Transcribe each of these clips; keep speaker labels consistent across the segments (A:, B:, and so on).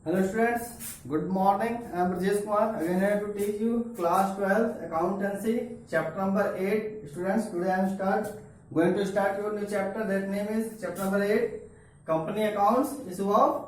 A: Hello students, good morning. I am Rajesh Kumar. Again here to teach you class 12 accountancy chapter number 8. Students, today I am going to start your new chapter. That name is chapter number 8, company accounts, issue of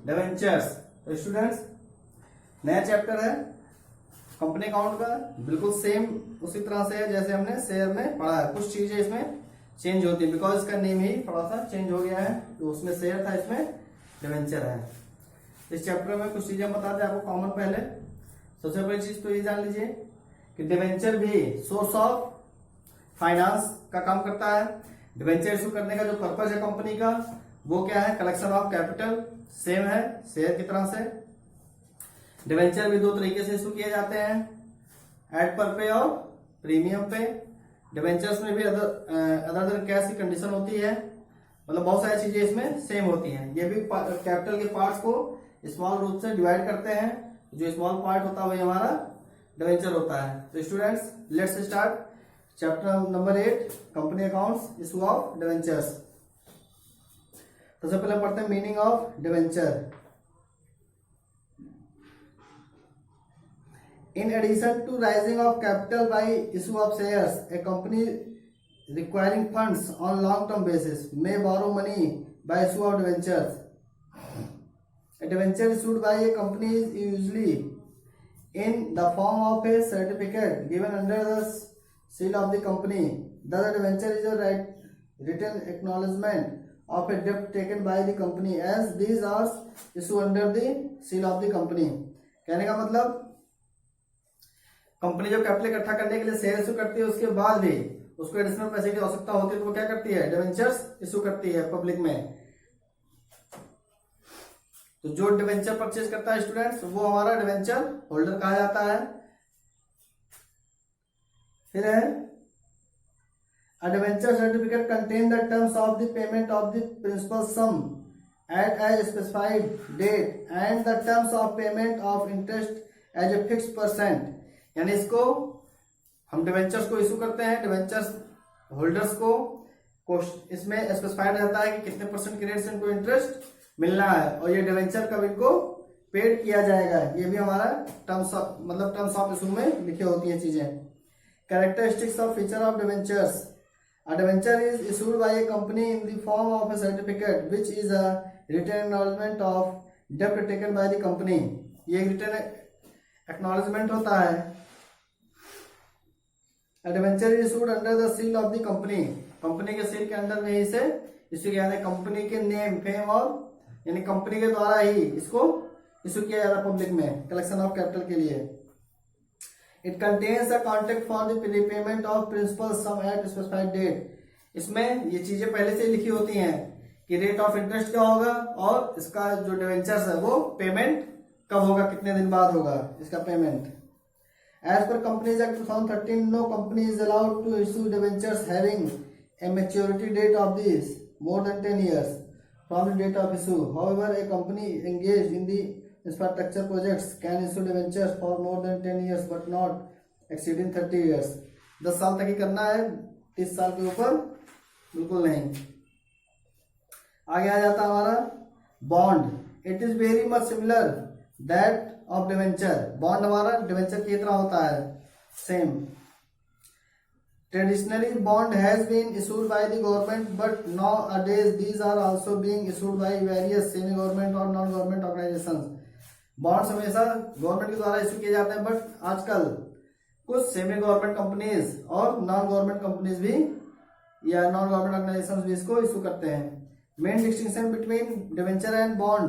A: debentures. तो students, नया chapter है company account का, बिल्कुल same उसी तरह से है जैसे हमने शेयर में पढ़ा है। कुछ चीजें इसमें चेंज होती है बिकॉज इसका नेम ही थोड़ा सा चेंज हो गया है। तो उसमें शेयर था, इसमें डिवेंचर है। इस चैप्टर में कुछ चीजें बताते हैं आपको कॉमन। पहले सबसे पहली चीज तो ये जान लीजिए कि डिवेंचर भी सोर्स ऑफ फाइनेंस का काम करता है। डिवेंचर इशू करने का जो पर्पज है कंपनी का वो क्या है? Collection of capital. सेम है शेयर की तरह से। डिवेंचर भी दो तरीके से इशू किए जाते हैं, एट पर पे और प्रीमियम पे। डिवेंचर्स में भी अदर कैश की कंडीशन होती है, मतलब बहुत सारी चीजें इसमें सेम होती हैं। ये भी कैपिटल के पार्ट्स को स्मॉल रूप से डिवाइड करते हैं। जो स्मॉल पार्ट होता है वही हमारा डिवेंचर होता है। तो students, let's start chapter number 8, company accounts, issue of debentures. सबसे पहले पढ़ते हैं meaning of debenture. In addition to raising of capital by issue of shares, a company requiring funds on long-term basis may borrow money by issue of debentures. A debenture issued by a company is usually in the form of a certificate given under the seal of the company. Thus, a debenture is a written acknowledgement of a debt taken by the company, as these are issued under the seal of the company. कहने का मतलब company जब capital इकट्ठा करने के लिए share issue करती है, उसके बाद भी उसको एडिशनल पैसे की आवश्यकता होती है तो वो क्या करती है? डिवेंचर्स इशू करती है पब्लिक में। तो जो डिवेंचर परचेज करता है स्टूडेंट्स, वो हमारा डिवेंचर होल्डर कहा जाता है। फिर है a debenture certificate contain the terms of the payment of the principal sum at a specified date and the terms of payment of interest as a fixed percent. यानी इसको हम डिवेंचर्स को issue करते हैं, डिवेंचर्स होल्डर्स को इसमें specified रहता है कि कितने परसेंट की रेट से इनको इंटरेस्ट मिलना है और ये डिवेंचर कब इनको पेड किया जाएगा। ये भी हमारा टर्म्स ऑफ इशू में लिखी होती है चीजें। Characteristics of feature of debentures. A debenture is issued by a company in the form of a certificate which is a written acknowledgement of डेब्ट टेकन बाय द कंपनी। ये written acknowledgement होता है। A debenture is issued under the seal of the company. Company के seal के under में ही से issue किया जाता है। कंपनी के नेम, फेम और यानी कंपनी के द्वारा ही इसको इशू किया जाता है पब्लिक में कलेक्शन ऑफ कैपिटल के लिए। It contains a contract for the repayment of principal sum at specified date. इसमें ये चीजें पहले से ही लिखी होती हैं कि रेट ऑफ इंटरेस्ट क्या होगा और इसका जो डिवेंचर्स है वो पेमेंट कब होगा, कितने दिन बाद होगा इसका payment. As per Companies Act 2013, no company is allowed to issue debentures having a maturity date of this more than 10 years from the date of issue. However, a company engaged in the infrastructure projects can issue debentures for more than 10 years but not exceeding 30 years. 10 साल तक ही करना है, 30 साल के ऊपर बिल्कुल नहीं। आगे आ जाता हमारा bond. It is very much similar that of debenture. Bond हमारा डिवेंचर की तरह होता है, same. Traditionally bond has been issued by the government but nowadays these are also being issued by various semi government और non government organisations. Bonds हमेशा government के द्वारा issue किए जाते हैं बट आजकल कुछ सेमी गवर्नमेंट कंपनीज और नॉन गवर्नमेंट कंपनीज भी या नॉन गवर्नमेंट ऑर्गेनाइजेशंस भी इसको इशू करते हैं। Main distinction between debenture and bond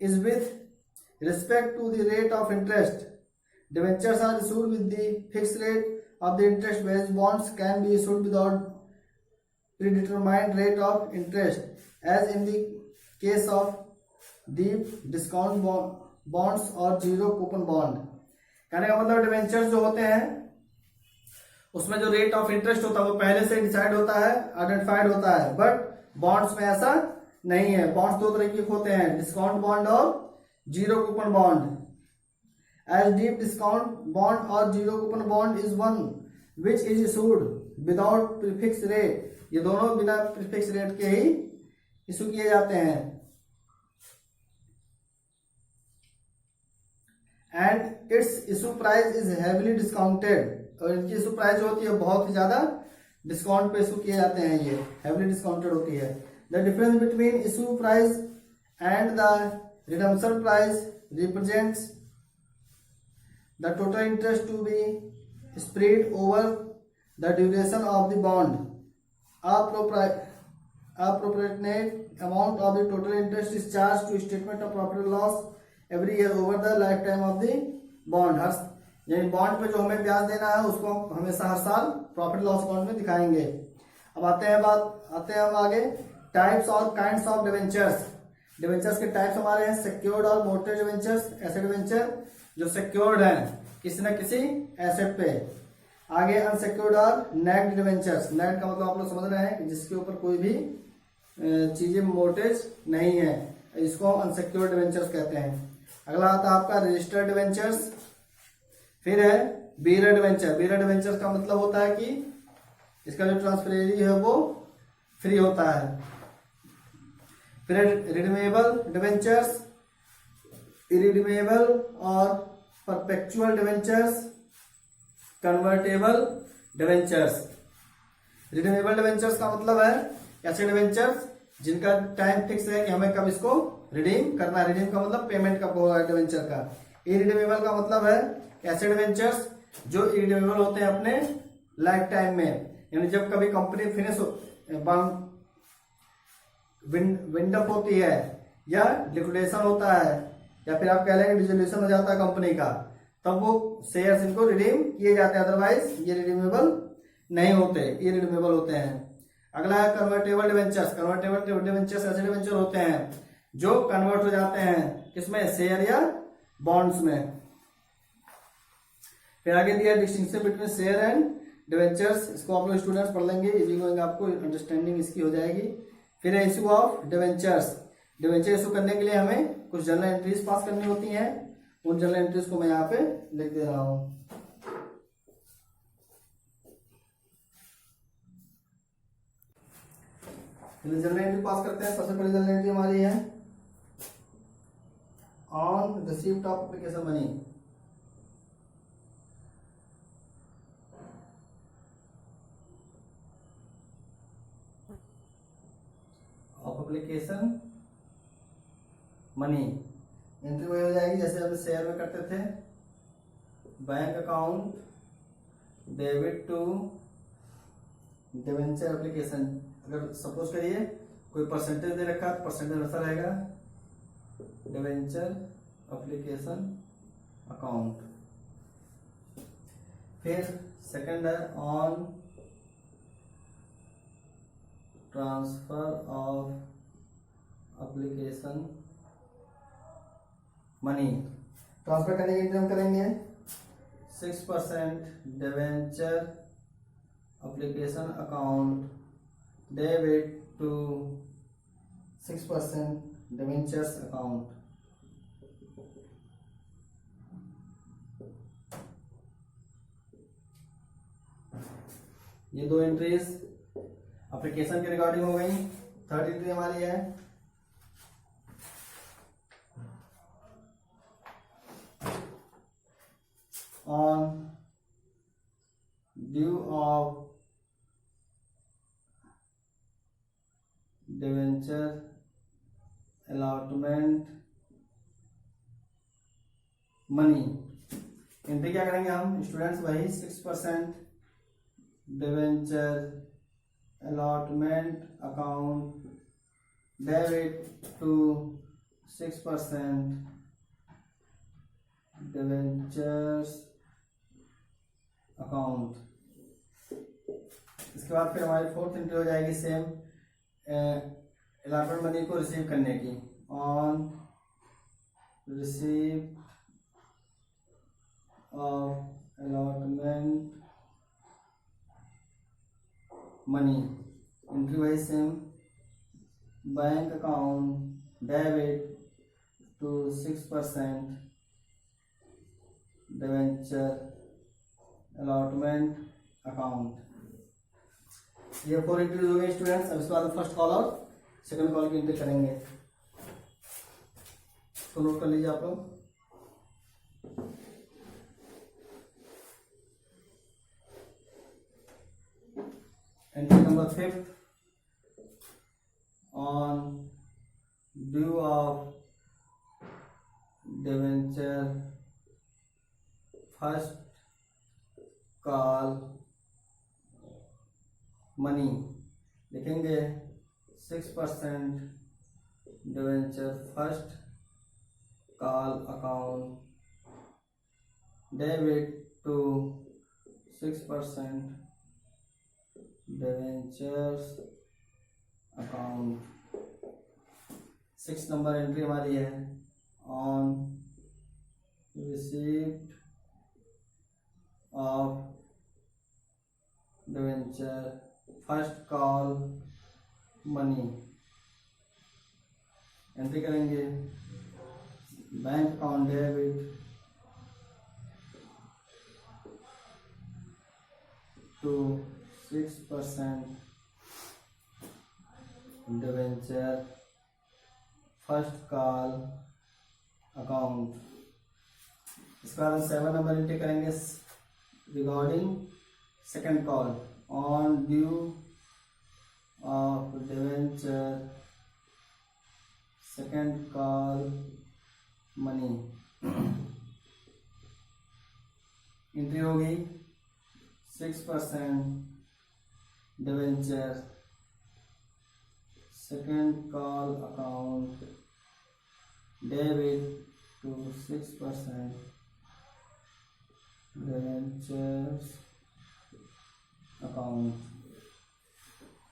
A: is with respect to the rate of interest. Debentures are issued with the fixed rate of the interest, whereas bonds can be issued without predetermined rate of interest, as in the case of deep discount bonds or zero coupon bond. कहने का मतलब debentures जो होते हैं उसमें जो rate of interest होता है वो पहले से डिसाइड होता है, आइडेंटिफाइड होता है, बट बॉन्ड्स में ऐसा नहीं है। बॉन्ड्स दो तरीके के होते हैं, डिस्काउंट बॉन्ड और zero coupon bond. As deep discount bond और zero coupon bond is one which is issued without prefix rate. ये दोनों बिना प्रीफिक्स रेट के ही इशू किए जाते हैं। And it's issue price is heavily discounted, और इनकी इशू प्राइस जो होती है बहुत ही ज्यादा डिस्काउंट पे इशू किए जाते हैं, ये हैवीली डिस्काउंटेड होती है। The difference between issue price and the redemption price represents the total interest to be spread over the duration of the bond. A proportionate amount of the total interest is charged to statement of profit or loss every year over the lifetime of the bond. हर यानी bond पे जो हमें ब्याज देना है उसको हम हमेशा हर साल प्रॉफिट लॉस अकाउंट में दिखाएंगे। अब आते हैं हम आगे टाइप्स और काइंड्स ऑफ डिवेंचर्स। डिवेंचर्स के टाइप्स हमारे हैं सिक्योर्ड और मोर्टगेज डिवेंचर्स, ऐसे डिवेंचर जो सिक्योर्ड हैं किसी न किसी एसेट पे। आगे अनसिक्योर्ड और नेग्ड डिवेंचर्स, नेग्ड का मतलब आप लोग समझ रहे हैं कि जिसके ऊपर कोई भी चीजें मोर्टेज नहीं है, इसको हम अनसिक्योर्ड डिवेंचर्स कहते हैं। अगला आता है आपका रजिस्टर्ड डिवेंचर्स, फिर है बीरर डिवेंचर। बीरर डिवेंचर्स का मतलब होता है कि इसका जो ट्रांसफरेरी है वो फ्री होता है। फिर रिडीमेबल डिवेंचर्स, इरिडीमेबल और perpetual debentures, convertible debentures. Redeemable debentures का मतलब है ऐसे डिवेंचर्स जिनका टाइम फिक्स है कि हमें कब इसको रिडीम करना है। रिडीम का मतलब पेमेंट कब होगा डिवेंचर का। इरिडीमेबल का मतलब है ऐसे डिवेंचर्स जो इरिडीमेबल होते हैं अपने लाइफ टाइम में, यानी जब कभी कंपनी फिनिश विंड अप होती है या लिक्विडेशन होता है या फिर आप कह लेंगे डिसोल्यूशन हो जाता है कंपनी का, तब वो शेयर्स इनको रिडीम किए जाते हैं, अदरवाइज ये रिडीमेबल नहीं होते, ये रिडीमेबल होते हैं। अगला है कन्वर्टेबल डिवेंचर्स। कन्वर्टेबल डिवेंचर्स ऐसे डिवेंचर होते हैं जो कन्वर्ट हो जाते हैं किसमें, शेयर या बॉन्ड्स में। फिर आगे दिया distinction between share and debentures, इसको आप लोग स्टूडेंट्स पढ़ लेंगे, इजी गोइंग आपको अंडरस्टैंडिंग इसकी हो जाएगी। फिर है issue of debentures. Debenture issue करने के लिए हमें कुछ जनरल एंट्रीज पास करनी होती हैं, उन जनरल एंट्रीज को मैं यहाँ पे लिख दे रहा हूं। जनरल एंट्री पास करते हैं। सबसे पहले जनरल एंट्री हमारी है on receipt of application money. Of application money entry वही हो जाएगी जैसे हम शेयर में करते थे, bank account debit to debenture application. अगर सपोज करिए कोई परसेंटेज दे रखा है, परसेंटेज ऐसा रहेगा डिवेंचर एप्लीकेशन अकाउंट। फिर सेकंड है on transfer of application money. Transfer करने के लिए हम करेंगे 6% debenture application account debit to 6% debentures account. ये दो एंट्रीज एप्लीकेशन के रिगार्डिंग हो गई। थर्ड एंट्री हमारी है on due of debenture allotment money. Entry क्या करेंगे हम स्टूडेंट्स, वही 6% debenture allotment account debit to 6% debentures account. इसके बाद फिर हमारी फोर्थ एंट्री हो जाएगी सेम अलॉटमेंट मनी को रिसीव करने की, on receive of allotment money. Entry wise same, bank account debit to 6% debenture allotment account. ये 4 एंट्रीज हो गई स्टूडेंट्स। अब इसके बाद फर्स्ट कॉल और सेकंड कॉल की एंट्री करेंगे, तो नोट कर लीजिए आप लोग। Entry number 5th, on due of debenture first call money, लिखेंगे 6% debenture first call account debit to 6% debentures account. 6 number entry हमारी है, on receipt of debenture first call money, entry करेंगे bank account debit to 6% debenture first call account. इसके बाद हम 7 number entry करेंगे regarding second call, on due of debenture second call money, entry होगी 6% debenture second call account debit to 6% debentures account.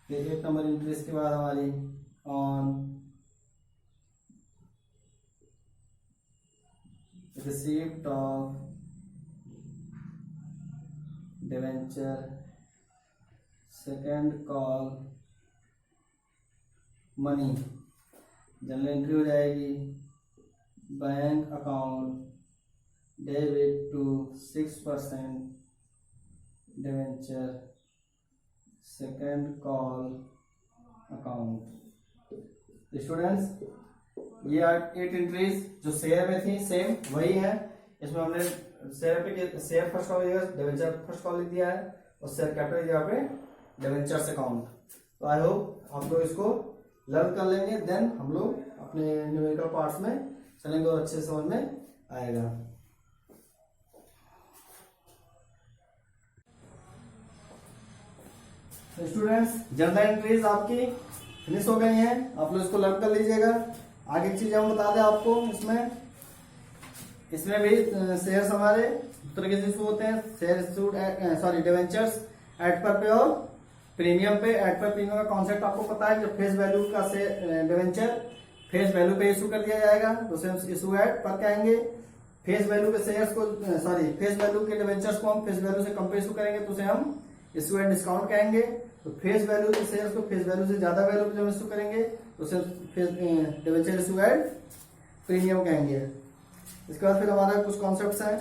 A: फिर 8 number entry इसके बाद हमारी, on receipt of debenture second call money, general entry हो जाएगी bank account debit to 6% debenture second call account. Students, ये 8 entries जो share में थी सेम वही है। इसमें हमने शेयर फर्स्ट कॉल दिया, डिवेंचर फर्स्ट कॉल लिख दिया है और शेयर कैपिटल यहाँ पे डिवेंचर्स अकाउंट। तो आई होप हम लोग इसको लर्न कर लेंगे, देन हम लोग अपने न्यूमेरिकल पार्ट्स में चलेंगे और अच्छे से समझ में आएगा। तो स्टूडेंट्स, जनरल एंट्रीज आपकी फिनिश हो गई हैं, आप लोग इसको लर्न कर लीजिएगा। आगे एक चीज हम बता दें आपको, इसमें भी शेयर्स हमारे दो तरीके से इशू होते हैं, शेयर डिवेंचर्स एट पर पे और प्रीमियम पे। एट पर प्रीमियम का कॉन्सेप्ट आपको पता है, जब फेस वैल्यू का डिवेंचर फेस वैल्यू पे इशू कर दिया जाएगा तो उसे हम इशू एट पर कहेंगे। फेस वैल्यू के शेयर्स को फेस वैल्यू के डिवेंचर्स को हम फेस वैल्यू से कम पे इशू करेंगे तो उसे हम इशू एट डिस्काउंट कहेंगे। तो फेस वैल्यू के शेयर्स को फेस वैल्यू से ज्यादा वैल्यू पे जब इशू करेंगे तो उसे डिवेंचर इशू एट प्रीमियम कहेंगे। इसके बाद फिर हमारा कुछ कॉन्सेप्ट्स हैं।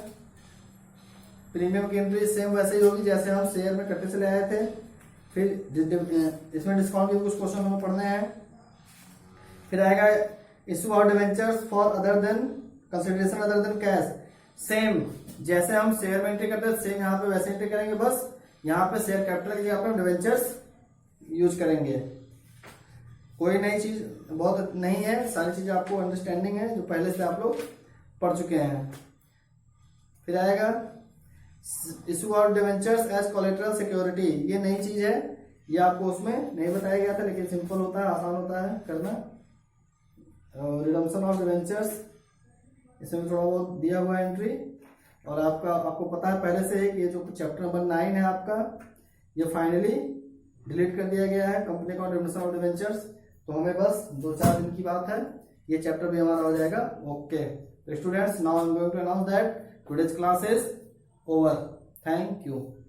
A: प्रीमियम की एंट्री सेम वैसे ही होगी जैसे हम शेयर में करते चले आए थे। फिर इसमें डिस्काउंट के कुछ क्वेश्चन हमें पढ़ने हैं। फिर आएगा issue of debentures for other than consideration other than cash. Same जैसे हम शेयर में एंट्री करते हैं सेम यहाँ पे वैसे एंट्री करेंगे, बस यहाँ पे शेयर कैपिटल की जगह पे हम डिवेंचर्स यूज करेंगे। कोई नई चीज बहुत नहीं है, सारी चीजें आपको अंडरस्टैंडिंग है जो पहले से आप लोग पढ़ चुके हैं। फिर आएगा issue of debentures as collateral security, ये नई चीज है, ये आपको उसमें नहीं बताया गया था लेकिन सिंपल होता है, आसान होता है करना। और रिडम्पशन ऑफ डिवेंचर्स इसमें थोड़ा बहुत दिया हुआ है एंट्री। और आपको पता है पहले से कि ये जो चैप्टर नंबर 9 है आपका, ये फाइनली डिलीट कर दिया गया है, कंपनी का रिडम्पशन ऑफ डिवेंचर्स। तो हमें बस 2-4 दिन की बात है, ये चैप्टर भी हमारा हो जाएगा। Okay students, now I am going to announce that today's class is over. Thank you.